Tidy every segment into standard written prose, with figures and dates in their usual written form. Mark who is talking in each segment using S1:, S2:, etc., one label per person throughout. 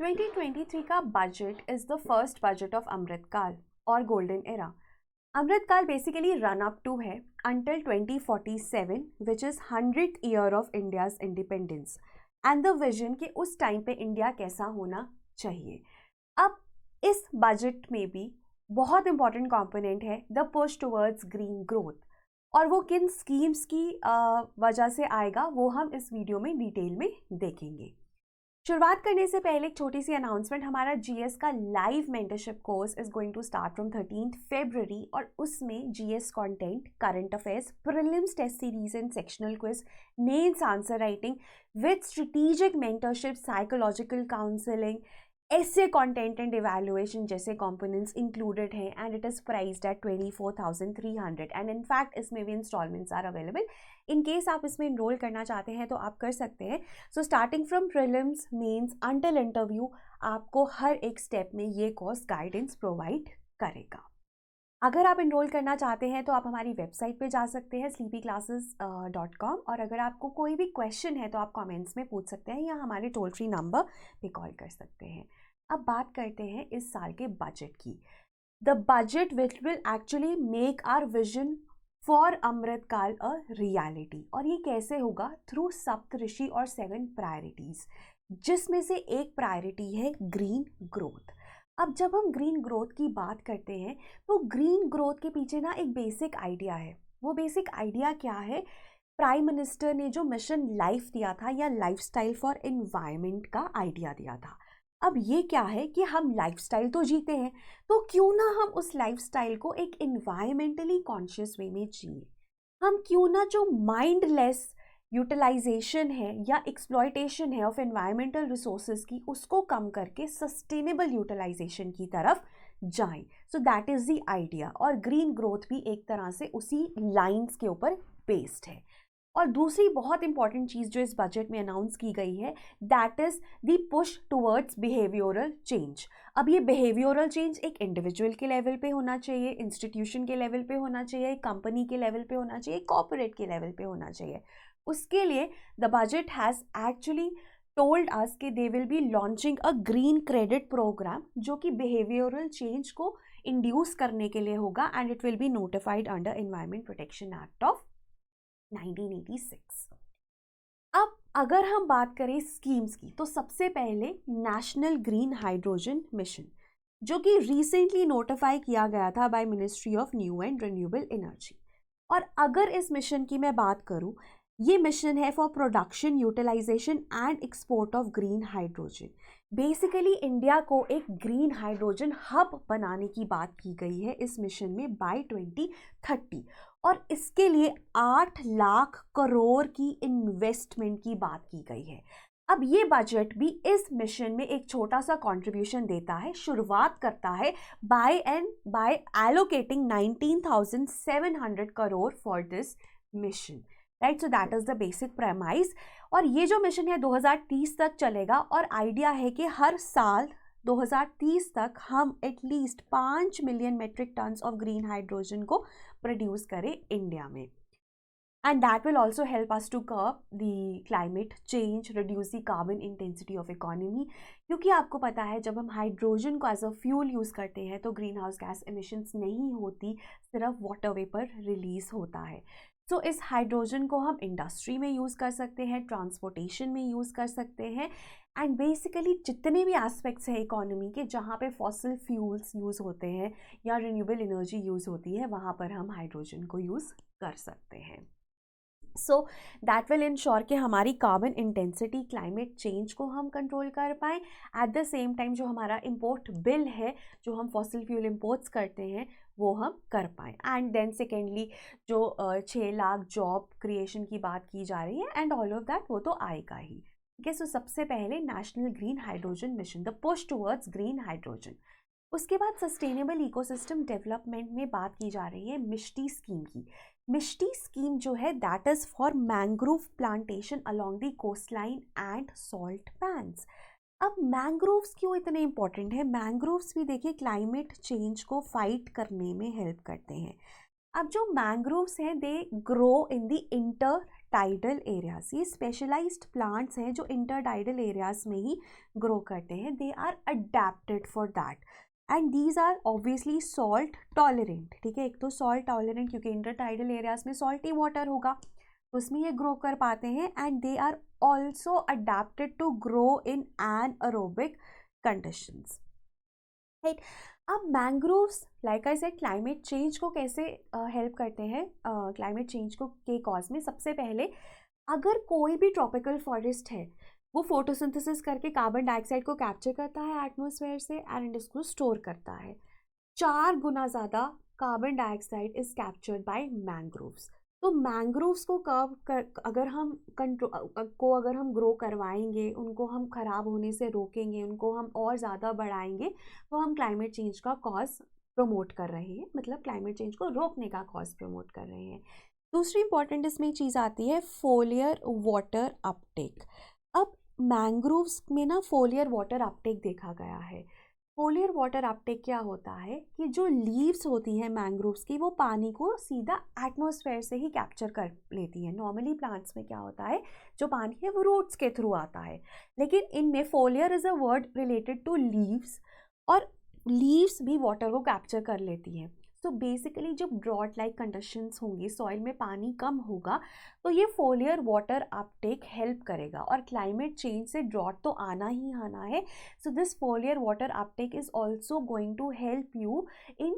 S1: 2023 का budget is the first budget of Amritkaal और golden era. Amritkaal basically run up to है until 2047 which is 100th year of India's independence and the vision कि उस time पे India कैसा होना चाहिए। अब इस बजट में भी बहुत इंपॉर्टेंट कंपोनेंट है the push towards green growth, और वो किन स्कीम्स की वजह से आएगा वो हम इस वीडियो में डिटेल में देखेंगे। शुरुआत करने से पहले एक छोटी सी अनाउंसमेंट, हमारा जीएस का live mentorship course is going to start from 13th February और उसमें GS content, current affairs, prelims test series and sectional quiz, mains answer writing with strategic mentorship, psychological counselling, ऐसे कंटेंट एंड इवैल्यूएशन जैसे components included हैं and it is priced at 24,300 and in fact इसमें भी instalments are available. In case आप इसमें enrol करना चाहते हैं तो आप कर सकते हैं। So starting from prelims, mains until interview आपको हर एक स्टेप में ये कोर्स गाइडेंस प्रोवाइड करेगा। अगर आप इनरोल करना चाहते हैं तो आप हमारी वेबसाइट पे जा सकते हैं sleepyclasses.com, और अगर आपको कोई भी क्वेश्चन है तो आप कमेंट्स में पूछ सकते हैं या हमारे टोल फ्री नंबर पे कॉल कर सकते हैं। अब बात करते हैं इस साल के बजट की। The budget which will actually make our vision for Amritkaal a reality, और ये कैसे होगा? थ्रू सप्तऋषि और 7 प्रायोरिटीज, जिसमें से एक प्रायोरिटी है ग्रीन ग्रोथ। अब जब हम ग्रीन ग्रोथ की बात करते हैं तो ग्रीन ग्रोथ के पीछे ना एक बेसिक आइडिया है। वो बेसिक आइडिया क्या है? प्राइम मिनिस्टर ने जो मिशन लाइफ दिया था या लाइफस्टाइल फॉर एनवायरनमेंट का आइडिया दिया था। अब ये क्या है कि हम लाइफस्टाइल तो जीते हैं, तो क्यों ना हम उस लाइफस्टाइल को एक एनवायरमेंटली कॉन्शियस वे में जिए। हम क्यों ना जो माइंडलेस यूटिलाइजेशन है या एक्सप्लॉयटेशन है ऑफ एनवायरमेंटल रिसोर्सेज की, उसको कम करके सस्टेनेबल यूटिलाइजेशन की तरफ जाएं। सो दैट इज़ द आइडिया, और ग्रीन ग्रोथ भी एक तरह से उसी लाइंस के ऊपर बेस्ड है। और दूसरी बहुत इंपॉर्टेंट चीज़ जो इस बजट में अनाउंस की गई है that is the push towards behavioural change. अब ये बिहेवियरल चेंज एक इंडिविजुअल के लेवल पे होना चाहिए, इंस्टीट्यूशन के लेवल पे होना चाहिए, कंपनी के लेवल पे होना चाहिए, कॉर्पोरेट के लेवल पे होना चाहिए। उसके लिए the budget has actually told us कि they will be launching a green credit programme जो कि बिहेवियरल चेंज को इंड्यूस करने के लिए होगा and it will be notified under environment protection act of 1986। अब अगर हम बात करें स्कीम्स की तो सबसे पहले नेशनल ग्रीन हाइड्रोजन मिशन, जो कि रिसेंटली नोटिफाई किया गया था by ministry of new and renewable energy. और अगर इस मिशन की मैं बात करूं, ये मिशन है for production, utilisation and export of green hydrogen. Basically India को एक ग्रीन हाइड्रोजन हब बनाने की बात की गई है इस मिशन में बाय 2030, और इसके लिए 8 लाख करोड़ की इन्वेस्टमेंट की बात की गई है। अब ये बजट भी इस मिशन में एक छोटा सा कंट्रीब्यूशन देता है, शुरुआत करता है by allocating 19,700 crore for this mission, right. So that is the basic premise. और ये जो मिशन है 2030 तक चलेगा, और आइडिया है कि हर साल 2030 तक हम at least 5 million metric tons of green hydrogen को प्रोड्यूस करें इंडिया में। And that will also help us to curb the climate change, reduce the carbon intensity of economy, क्योंकि आपको पता है जब हम हाइड्रोजन को एज अ फ्यूल यूज़ करते हैं तो ग्रीन हाउस गैस एमिशंस नहीं होती, सिर्फ वाटर वेपर रिलीज होता है। सो इस हाइड्रोजन को हम इंडस्ट्री में यूज़ कर सकते हैं, ट्रांसपोर्टेशन में यूज़ कर सकते हैं, एंड बेसिकली जितने भी एस्पेक्ट्स हैं इकोनॉमी के जहाँ पे फॉसिल फ्यूल्स यूज़ होते हैं या रिन्यूएबल एनर्जी यूज़ होती है, वहाँ पर हम हाइड्रोजन को यूज़ कर सकते हैं। सो दैट विल इंश्योर कि हमारी कार्बन इंटेंसिटी, क्लाइमेट चेंज को हम कंट्रोल कर पाएँ। एट द सेम टाइम जो हमारा इम्पोर्ट बिल है, जो हम फॉसिल फ्यूल इम्पोर्ट्स करते हैं, वो हम कर पाएँ। एंड देन सेकेंडली जो 6 लाख जॉब क्रिएशन की बात की जा रही है एंड ऑल ऑफ दैट, वो तो आएगा ही। ठीक है। सो सबसे पहले national green hydrogen mission, the push towards green hydrogen. उसके बाद सस्टेनेबल इकोसिस्टम डेवलपमेंट में बात की जा रही है मिष्टी स्कीम की। मिष्टी स्कीम जो है that is for mangrove plantation along the coast line and salt pans. अब मैंग्रोव्स क्यों इतने इंपॉर्टेंट है? मैंग्रोव्स भी देखिए क्लाइमेट चेंज को फाइट करने में हेल्प करते हैं। अब जो मैंग्रोव्स हैं they grow in the inter intertidal areas, ये स्पेशलाइज्ड प्लांट्स हैं जो इंटरटाइडल एरियाज में ही ग्रो करते हैं. They are adapted for that and these are obviously salt tolerant. ठीक है, एक तो सॉल्ट टॉलरेंट क्योंकि इंटरटाइडल एरियाज में सॉल्टी वाटर होगा, उसमें ये ग्रो कर पाते हैं. And they are also adapted to grow in anaerobic conditions. Right, अब mangroves like I said climate change को कैसे हेल्प करते हैं क्लाइमेट चेंज को के कॉज में. सबसे पहले अगर कोई भी ट्रॉपिकल फॉरेस्ट है वो फोटोसिंथेसिस करके कार्बन डाइऑक्साइड को कैप्चर करता है एटमॉस्फेयर से एंड इसको स्टोर करता है. 4 गुना ज़्यादा carbon dioxide is captured by mangroves. तो मैंग्रोव्स को अगर हम ग्रो करवाएंगे, उनको हम ख़राब होने से रोकेंगे, उनको हम और ज़्यादा बढ़ाएंगे, तो हम क्लाइमेट चेंज का कॉज प्रमोट कर रहे हैं, मतलब क्लाइमेट चेंज को रोकने का कॉज प्रमोट कर रहे हैं. दूसरी इंपॉर्टेंट इसमें चीज़ आती है फोलियर वाटर अपटेक. अब मैंग्रोव्स में ना फोलियर वाटर अपटेक देखा गया है. फोलियर वाटर अपटेक क्या होता है कि जो लीव्स होती हैं मैंग्रोव्स की वो पानी को सीधा एटमॉस्फेयर से ही कैप्चर कर लेती हैं. नॉर्मली प्लांट्स में क्या होता है, जो पानी है वो रूट्स के थ्रू आता है, लेकिन इनमें foliar is a word related to leaves और लीव्स भी वाटर को कैप्चर कर लेती हैं. तो बेसिकली जब ड्रॉट लाइक कंडीशंस होंगी, सॉइल में पानी कम होगा, तो ये फोलियर वाटर अपटेक हेल्प करेगा. और क्लाइमेट चेंज से ड्रॉट तो आना ही आना है. So this foliar water uptake is also going to help you in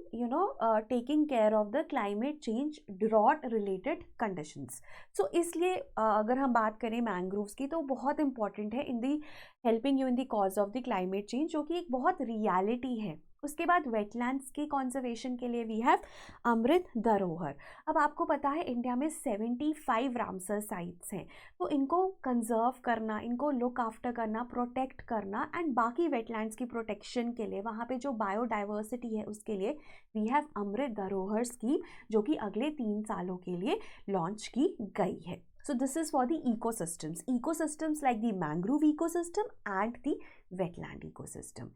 S1: taking care of the climate change drought related conditions. So इसलिए अगर हम बात करें मैंग्रोव्स की तो बहुत इंपॉर्टेंट है in the helping you in the cause of the climate change, जो कि एक बहुत रियलिटी है. उसके बाद वेटलैंड्स की कंजर्वेशन के लिए वी हैव अमृत धरोहर. अब आपको पता है इंडिया में 75 रामसर साइट्स हैं, तो इनको कंजर्व करना, इनको लुक आफ्टर करना, प्रोटेक्ट करना एंड बाकी वेटलैंड्स की प्रोटेक्शन के लिए, वहाँ पे जो बायोडाइवर्सिटी है उसके लिए वी हैव अमृत धरोहर स्कीम, जो कि अगले 3 सालों के लिए लॉन्च की गई है. So this is for the ecosystems like the mangrove ecosystem and the wetland ecosystem.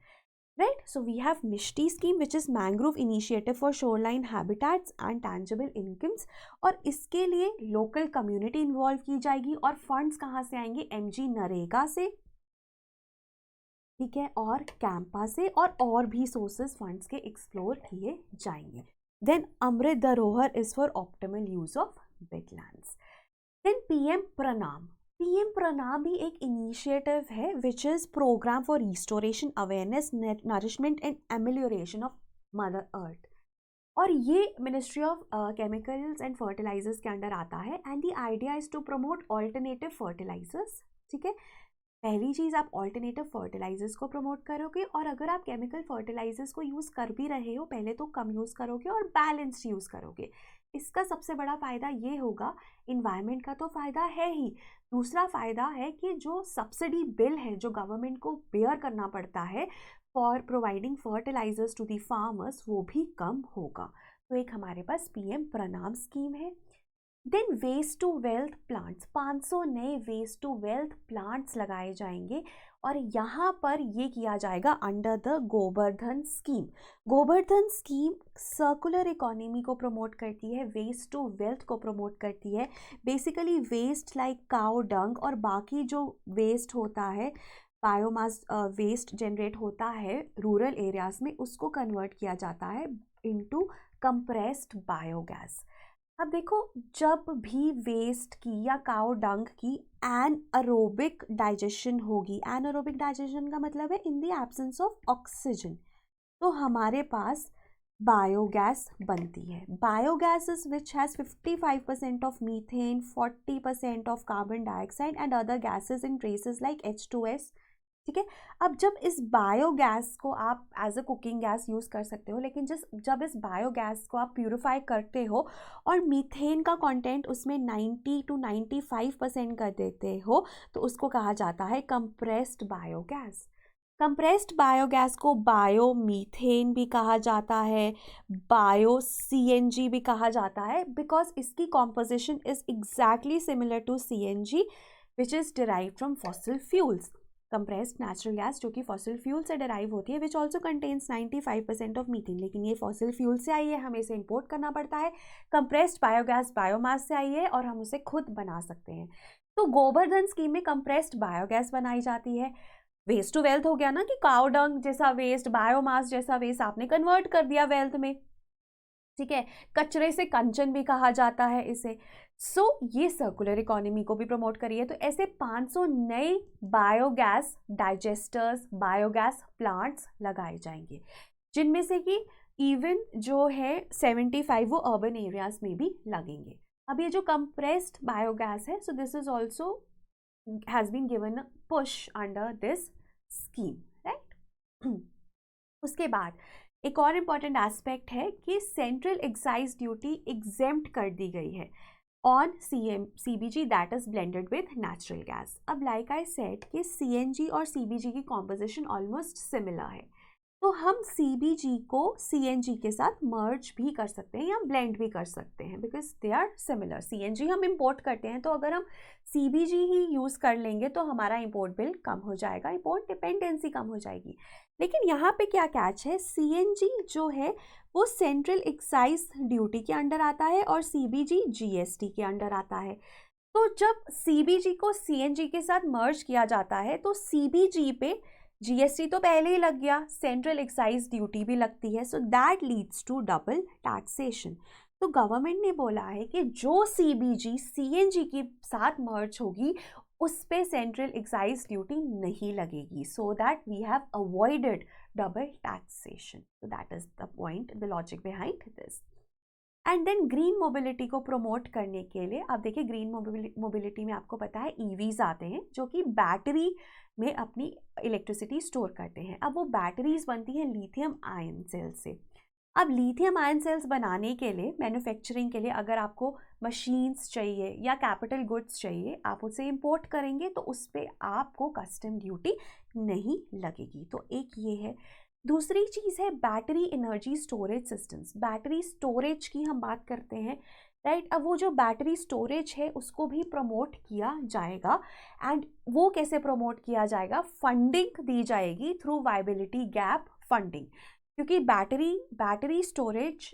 S1: Right, so we have MISHTI scheme which is mangrove initiative for shoreline habitats and tangible incomes. और इसके लिए local community involve की जाएगी और funds कहाँ से आएंगे, MG NREGA से, ठीक है, और कैंपा से, और भी सोर्सेस फंड्स के एक्सप्लोर किए जाएंगे. Then Amrit Dharohar is for optimal use of wetlands. Then PM Pranam. PM Pranam भी एक इनिशिएटिव है which is programme for restoration, awareness, nourishment and amelioration of mother earth. और ये ministry of chemicals and fertilisers के under आता है. And the idea is to promote alternative fertilisers. ठीक है, पहली चीज़ आप ऑल्टरनेटिव फर्टिलाइजर्स को प्रमोट करोगे, और अगर आप केमिकल फर्टिलाइजर्स को यूज़ कर भी रहे हो, पहले तो कम यूज़ करोगे और बैलेंस्ड यूज़ करोगे. इसका सबसे बड़ा फ़ायदा ये होगा, इन्वायरमेंट का तो फ़ायदा है ही, दूसरा फ़ायदा है कि जो सब्सिडी बिल है जो गवर्नमेंट को बेयर करना पड़ता है for providing fertilisers to the farmers, वो भी कम होगा. तो एक हमारे पास PM प्रणाम स्कीम है. Then waste to wealth plants, 500 नए वेस्ट टू वेल्थ प्लांट्स लगाए जाएंगे और यहाँ पर ये किया जाएगा under the Gobardhan scheme. Gobardhan scheme circular economy को प्रमोट करती है, वेस्ट टू वेल्थ को प्रमोट करती है. Basically waste like cow dung और बाकी जो वेस्ट होता है, बायोमास वेस्ट जनरेट होता है रूरल एरियाज में, उसको कन्वर्ट किया जाता है इनटू कंप्रेस्ड बायोगैस. अब देखो, जब भी वेस्ट की या काउ डंग की एनएरोबिक डाइजेशन होगी, एनएरोबिक डाइजेशन का मतलब है in the absence of oxygen, तो हमारे पास बायोगैस बनती है. Biogas is which has 55% of methane, 40% of carbon dioxide and other gases in traces like H2S. ठीक है, अब जब इस बायोगैस को आप as a cooking gas use कर सकते हो, लेकिन जब इस बायोगैस को आप प्यूरिफाई करते हो और मीथेन का कंटेंट उसमें 90 to 95% कर देते हो, तो उसको कहा जाता है कंप्रेस्ड बायोगैस. कंप्रेस्ड बायोगैस को बायो मीथेन भी कहा जाता है, बायो CNG भी कहा जाता है, बिकॉज इसकी composition is exactly similar to CNG which is derived from fossil fuels. Compressed natural gas जो कि फॉसिल फ्यूल से डराइव होती है, which also contains 95% of methane, लेकिन ये फॉसिल फ्यूल से आई है, हमें इसे इम्पोर्ट करना पड़ता है। कंप्रेस्ड बायोगैस बायोमास से आई है और हम उसे खुद बना सकते हैं। तो गोवर्धन स्कीम में कंप्रेस्ड बायोगैस बनाई जाती है। वेस्ट टू वेल्थ हो गया ना, कि काउ डंग जैसा वेस्ट, बायोमास जैसा वेस्ट आपने कन्वर्ट कर दिया वेल्थ में, ठीक है। कचरे से कंचन भी कहा जाता है इसे। सो ये सर्कुलर इकोनॉमी को भी प्रमोट करिए। तो ऐसे 500 नए बायोगैस डाइजेस्टर्स, बायोगैस प्लांट्स लगाए जाएंगे, जिनमें से कि इवन जो है 75 वो अर्बन एरियाज में भी लगेंगे। अब ये जो कंप्रेस्ड बायोगैस है, so this is also has been given a push under this scheme, right. उसके बाद एक और इम्पॉर्टेंट एस्पेक्ट है कि सेंट्रल एक्साइज ड्यूटी एग्जेम्प्ट कर दी गई है on CBG that is blended with natural gas. अब लाइक आई सेड कि CNG और CBG की कॉम्पोजिशन ऑलमोस्ट सिमिलर है, तो हम CBG को CNG के साथ मर्ज भी कर सकते हैं या ब्लेंड भी कर सकते हैं, because they are similar. CNG हम इंपोर्ट करते हैं, तो अगर हम CBG ही यूज़ कर लेंगे तो हमारा इंपोर्ट बिल कम हो जाएगा, इंपोर्ट डिपेंडेंसी कम हो जाएगी। लेकिन यहाँ पे क्या कैच है, CNG जो है वो सेंट्रल एक्साइज ड्यूटी के अंडर आता है और CBG GST के अंडर आता है। तो जब CBG को CNG के साथ मर्ज किया जाता है तो CBG पे GST तो पहले ही लग गया, सेंट्रल एक्साइज ड्यूटी भी लगती है, so that leads to double taxation. तो गवर्नमेंट ने बोला है कि जो CBG CNG के साथ मर्ज होगी उस पे सेंट्रल एक्साइज ड्यूटी नहीं लगेगी, so that we have avoided double taxation. So that is the point, the logic behind this. And then green mobility को प्रमोट करने के लिए, अब देखिए ग्रीन मोबिलिटी में आपको पता है EVs आते हैं जो कि बैटरी में अपनी इलेक्ट्रिसिटी स्टोर करते हैं। अब वो बैटरीज बनती हैं लिथियम आयन सेल से। अब लिथियम आयन सेल्स बनाने के लिए, मैन्युफैक्चरिंग के लिए अगर आपको मशीन्स चाहिए या कैपिटल गुड्स चाहिए, आप उसे इंपोर्ट करेंगे तो उस पर आपको कस्टम ड्यूटी नहीं लगेगी। तो एक ये है। दूसरी चीज़ है battery energy storage systems. Battery storage की हम बात करते हैं, राइट। अब वो जो बैटरी स्टोरेज है उसको भी प्रमोट किया जाएगा। एंड वो कैसे प्रमोट किया जाएगा, फंडिंग दी जाएगी थ्रू वायबिलिटी गैप फंडिंग, क्योंकि बैटरी स्टोरेज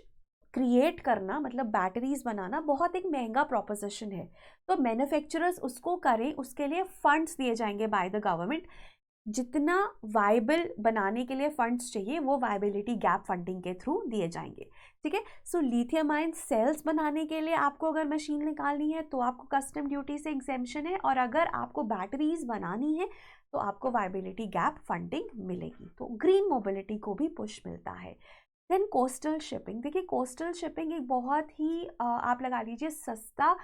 S1: क्रिएट करना, मतलब बैटरीज बनाना बहुत एक महंगा प्रोपोजिशन है। तो मैन्युफैक्चरर्स उसको करें, उसके लिए फंड्स दिए जाएंगे बाय द गवर्नमेंट। जितना वायबल बनाने के लिए फंड्स चाहिए वो वायबिलिटी गैप फंडिंग के थ्रू दिए जाएंगे, ठीक है। सो लिथियम आयन सेल्स बनाने के लिए आपको अगर मशीन निकालनी है तो आपको कस्टम ड्यूटी से एग्जेम्पशन है, और अगर आपको बैटरीज बनानी है तो आपको वायबिलिटी गैप फंडिंग मिलेगी। तो ग्रीन मोबिलिटी को भी पुश मिलता है। Then coastal shipping. देखिए कोस्टल शिपिंग एक बहुत ही आप लगा लीजिए सस्ता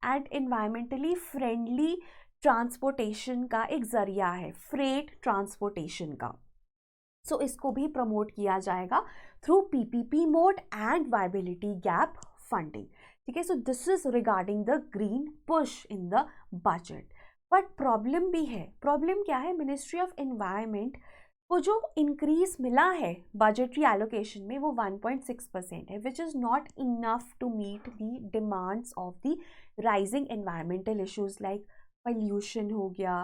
S1: एंड एनवायरमेंटली फ्रेंडली ट्रांसपोर्टेशन का एक जरिया है, फ्रेट ट्रांसपोर्टेशन का। सो इसको भी प्रमोट किया जाएगा through PPP mode and viability gap funding, ठीक है। So this is regarding the green push in the budget. But problem भी है। प्रॉब्लम क्या है, मिनिस्ट्री ऑफ एनवायरनमेंट को जो इंक्रीज मिला है बजटरी एलोकेशन में वो 1.6% है, which is not enough to meet the demands of the rising environmental issues like pollution हो गया,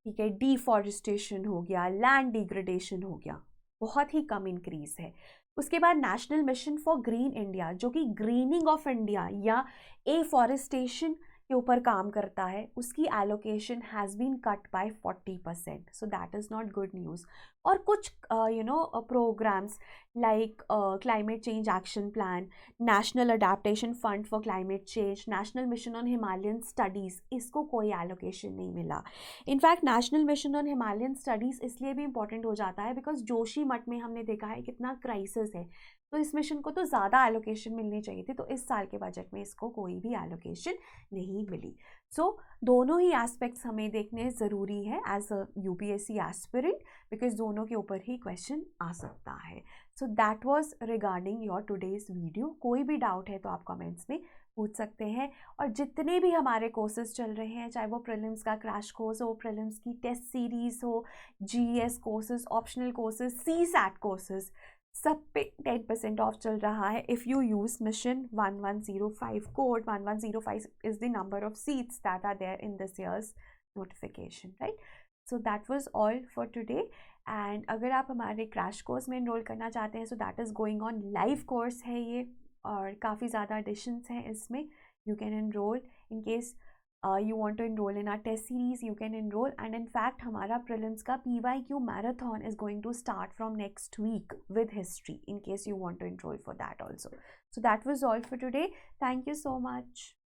S1: ठीक है, डिफॉरेस्टेशन हो गया, लैंड डिग्रेडेशन हो गया, बहुत ही कम इंक्रीज है। उसके बाद national mission for green India जो कि ग्रीनिंग ऑफ इंडिया या एफॉरेस्टेशन के ऊपर काम करता है, उसकी allocation has been cut by 40%, so that is not good news. और कुछ programmes like climate change action plan, national adaptation fund for climate change, national mission on Himalayan studies, इसको कोई एलोकेशन नहीं मिला। In fact national mission on Himalayan studies इसलिए भी important हो जाता है बिकॉज जोशीमठ में हमने देखा है कितना क्राइसिस है, तो इस मिशन को तो ज़्यादा एलोकेशन मिलनी चाहिए थी, तो इस साल के बजट में इसको कोई भी एलोकेशन नहीं मिली। सो दोनों ही एस्पेक्ट्स हमें देखने ज़रूरी है as a UPSC aspirant, because दोनों के ऊपर ही क्वेश्चन आ सकता है। So that was regarding your today's video. कोई भी डाउट है तो आप कमेंट्स में पूछ सकते हैं। और जितने भी हमारे कोर्सेज चल रहे हैं, चाहे वो प्रीलिम्स का क्रैश कोर्स हो, प्रीलिम्स की टेस्ट सीरीज़ हो, GS courses, optional courses, CSAT courses, सब पे 10% ऑफ चल रहा है if you use mission 1105 code. 1105 is the number of seats that are there in this year's notification, right? So that was all for today. And अगर आप हमारे crash course में enrol करना चाहते हैं, so that is going on, live course है ये, और काफ़ी ज़्यादा एडिशंस हैं इसमें। You can enrol in case you want to enroll in our test series, you can enroll. And in fact हमारा prelims का PYQ marathon is going to start from next week with history, in case you want to enroll for that also. So that was all for today. Thank you so much.